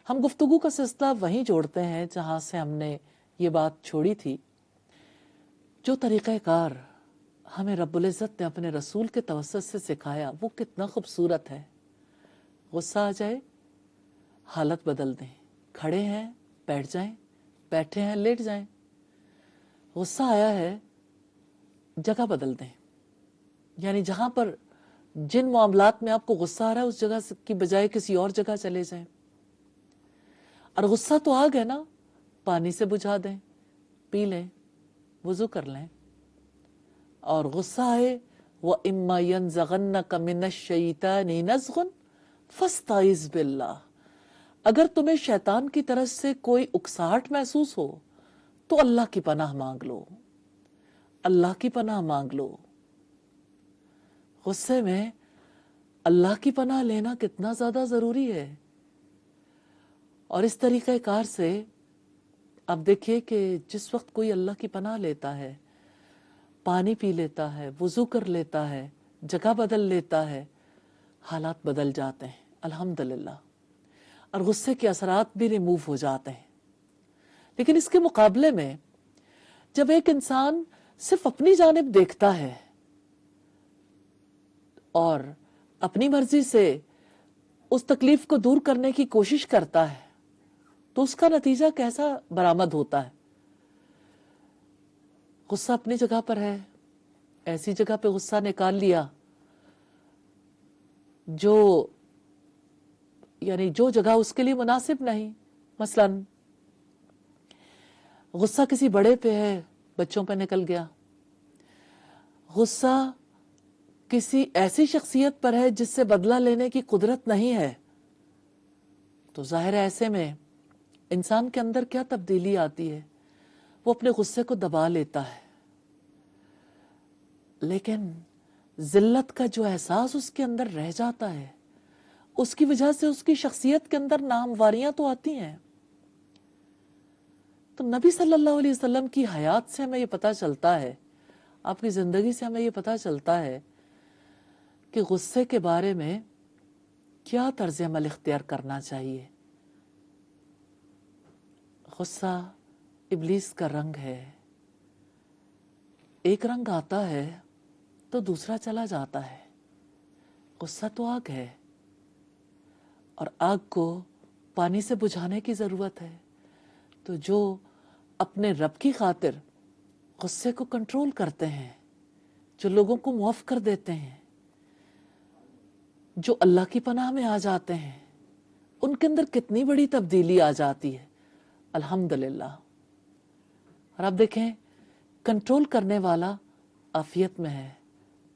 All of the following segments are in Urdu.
ہم گفتگو کا سلسلہ وہیں جوڑتے ہیں جہاں سے ہم نے یہ بات چھوڑی تھی. جو طریقہ کار ہمیں رب العزت نے اپنے رسول کے توسط سے سکھایا وہ کتنا خوبصورت ہے. غصہ آ جائے حالت بدل دیں، کھڑے ہیں بیٹھ جائیں، بیٹھے ہیں لیٹ جائیں. غصہ آیا ہے جگہ بدل دیں، یعنی جہاں پر جن معاملات میں آپ کو غصہ آ رہا ہے اس جگہ کی بجائے کسی اور جگہ چلے جائیں. اور غصہ تو آگ ہے نا، پانی سے بجھا دیں، پی لیں، وضو کر لیں. اور غصہ آئے وَإِمَّا يَنزَغَنَّكَ مِنَ الشَّيْطَانِ نَزْغٌ فَاسْتَعِذْ بِاللَّهِ. اگر تمہیں شیطان کی طرف سے کوئی اکساہٹ محسوس ہو تو اللہ کی پناہ مانگ لو، اللہ کی پناہ مانگ لو. غصے میں اللہ کی پناہ لینا کتنا زیادہ ضروری ہے. اور اس طریقہ کار سے اب دیکھیے کہ جس وقت کوئی اللہ کی پناہ لیتا ہے، پانی پی لیتا ہے، وضو کر لیتا ہے، جگہ بدل لیتا ہے، حالات بدل جاتے ہیں الحمدللہ، اور غصے کے اثرات بھی ریموو ہو جاتے ہیں. لیکن اس کے مقابلے میں جب ایک انسان صرف اپنی جانب دیکھتا ہے اور اپنی مرضی سے اس تکلیف کو دور کرنے کی کوشش کرتا ہے تو اس کا نتیجہ کیسا برآمد ہوتا ہے. غصہ اپنی جگہ پر ہے، ایسی جگہ پہ غصہ نکال لیا جو یعنی جو جگہ اس کے لیے مناسب نہیں. مثلا غصہ کسی بڑے پہ ہے، بچوں پہ نکل گیا. غصہ کسی ایسی شخصیت پر ہے جس سے بدلہ لینے کی قدرت نہیں ہے، تو ظاہر ہے ایسے میں انسان کے اندر کیا تبدیلی آتی ہے، وہ اپنے غصے کو دبا لیتا ہے. لیکن ذلت کا جو احساس اس کے اندر رہ جاتا ہے اس کی وجہ سے اس کی شخصیت کے اندر نامواریاں تو آتی ہیں. تو نبی صلی اللہ علیہ وسلم کی حیات سے ہمیں یہ پتہ چلتا ہے، آپ کی زندگی سے ہمیں یہ پتہ چلتا ہے کہ غصے کے بارے میں کیا طرز عمل اختیار کرنا چاہیے. غصہ ابلیس کا رنگ ہے، ایک رنگ آتا ہے تو دوسرا چلا جاتا ہے. غصہ تو آگ ہے اور آگ کو پانی سے بجھانے کی ضرورت ہے. تو جو اپنے رب کی خاطر غصے کو کنٹرول کرتے ہیں، جو لوگوں کو معاف کر دیتے ہیں، جو اللہ کی پناہ میں آ جاتے ہیں، ان کے اندر کتنی بڑی تبدیلی آ جاتی ہے الحمدللہ. اور آپ دیکھیں کنٹرول کرنے والا عافیت میں ہے،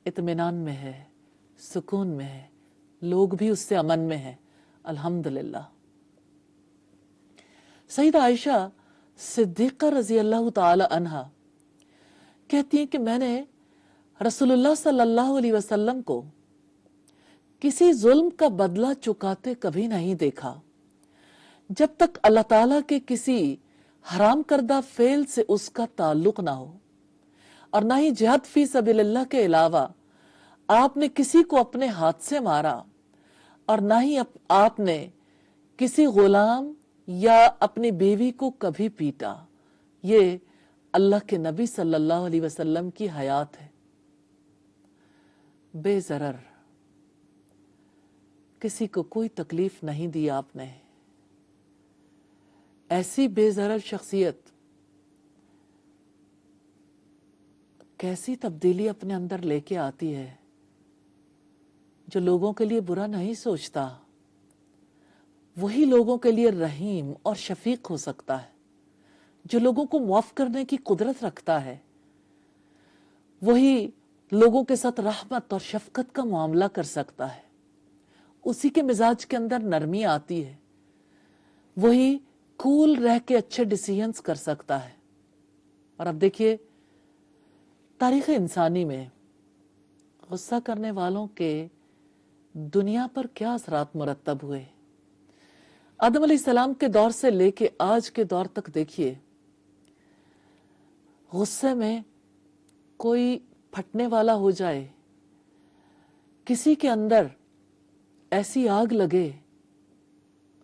اطمینان میں ہے، سکون میں ہے، لوگ بھی اس سے امن میں ہیں الحمدللہ. سیدہ عائشہ صدیقہ رضی اللہ تعالی عنہا کہتی ہیں کہ میں نے رسول اللہ صلی اللہ علیہ وسلم کو کسی ظلم کا بدلہ چکاتے کبھی نہیں دیکھا جب تک اللہ تعالیٰ کے کسی حرام کردہ فعل سے اس کا تعلق نہ ہو، اور نہ ہی جہاد فی سبیل اللہ کے علاوہ آپ نے کسی کو اپنے ہاتھ سے مارا، اور نہ ہی آپ نے کسی غلام یا اپنی بیوی کو کبھی پیٹا. یہ اللہ کے نبی صلی اللہ علیہ وسلم کی حیات ہے. بے ضرر کسی کو کوئی تکلیف نہیں دی آپ نے. ایسی بے ضرر شخصیت کیسی تبدیلی اپنے اندر لے کے آتی ہے. جو لوگوں کے لیے برا نہیں سوچتا وہی لوگوں کے لیے رحیم اور شفیق ہو سکتا ہے. جو لوگوں کو معاف کرنے کی قدرت رکھتا ہے وہی لوگوں کے ساتھ رحمت اور شفقت کا معاملہ کر سکتا ہے. اسی کے مزاج کے اندر نرمی آتی ہے، وہی کول رہ کے اچھے ڈیسیژنز کر سکتا ہے. اور اب دیکھیے تاریخ انسانی میں غصہ کرنے والوں کے دنیا پر کیا اثرات مرتب ہوئے. آدم علیہ السلام کے دور سے لے کے آج کے دور تک دیکھیے، غصے میں کوئی پھٹنے والا ہو جائے، کسی کے اندر ایسی آگ لگے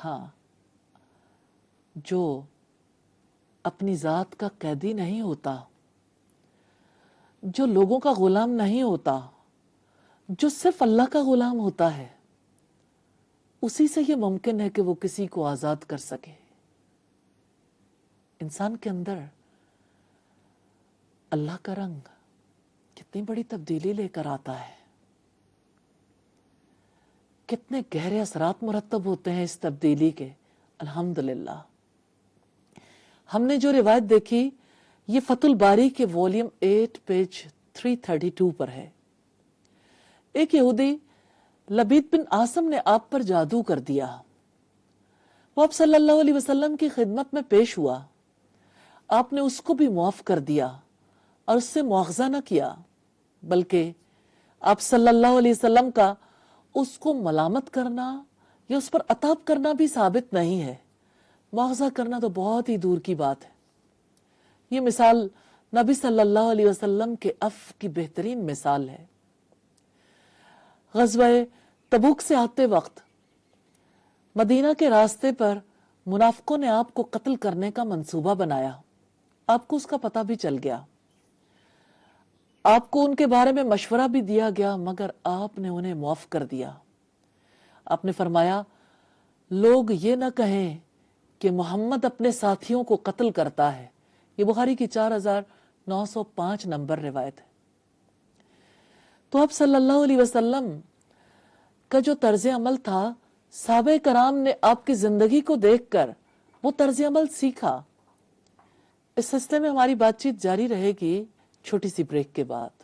ہاں، جو اپنی ذات کا قیدی نہیں ہوتا، جو لوگوں کا غلام نہیں ہوتا، جو صرف اللہ کا غلام ہوتا ہے، اسی سے یہ ممکن ہے کہ وہ کسی کو آزاد کر سکے۔ انسان کے اندر اللہ کا رنگ کتنی بڑی تبدیلی لے کر آتا ہے، کتنے گہرے اثرات مرتب ہوتے ہیں اس تبدیلی کے۔ الحمدللہ ہم نے جو روایت دیکھی یہ فتح الباری کے والیوم 8 پیج 332 پر ہے۔ ایک یہودی لبید بن عاصم نے آپ پر جادو کر دیا۔ وہ آپ صلی اللہ علیہ وسلم کی خدمت میں پیش ہوا، آپ نے اس کو بھی معاف کر دیا اور اس سے مواخذہ نہ کیا، بلکہ آپ صلی اللہ علیہ وسلم کا اس کو ملامت کرنا یا اس پر عتاب کرنا بھی ثابت نہیں ہے۔ مواخذہ کرنا تو بہت ہی دور کی بات ہے۔ یہ مثال نبی صلی اللہ علیہ وسلم کے عفو کی بہترین مثال ہے۔ غزوہ تبوک سے آتے وقت مدینہ کے راستے پر منافقوں نے آپ کو قتل کرنے کا منصوبہ بنایا۔ آپ کو اس کا پتہ بھی چل گیا، آپ کو ان کے بارے میں مشورہ بھی دیا گیا، مگر آپ نے انہیں معاف کر دیا۔ آپ نے فرمایا لوگ یہ نہ کہیں کہ محمد اپنے ساتھیوں کو قتل کرتا ہے۔ یہ بخاری کی 4905 نمبر روایت ہے۔ تو آپ صلی اللہ علیہ وسلم کا جو طرز عمل تھا، صحابہ کرام نے آپ کی زندگی کو دیکھ کر وہ طرز عمل سیکھا۔ اس سلسلے میں ہماری بات چیت جاری رہے گی چھوٹی سی بریک کے بعد۔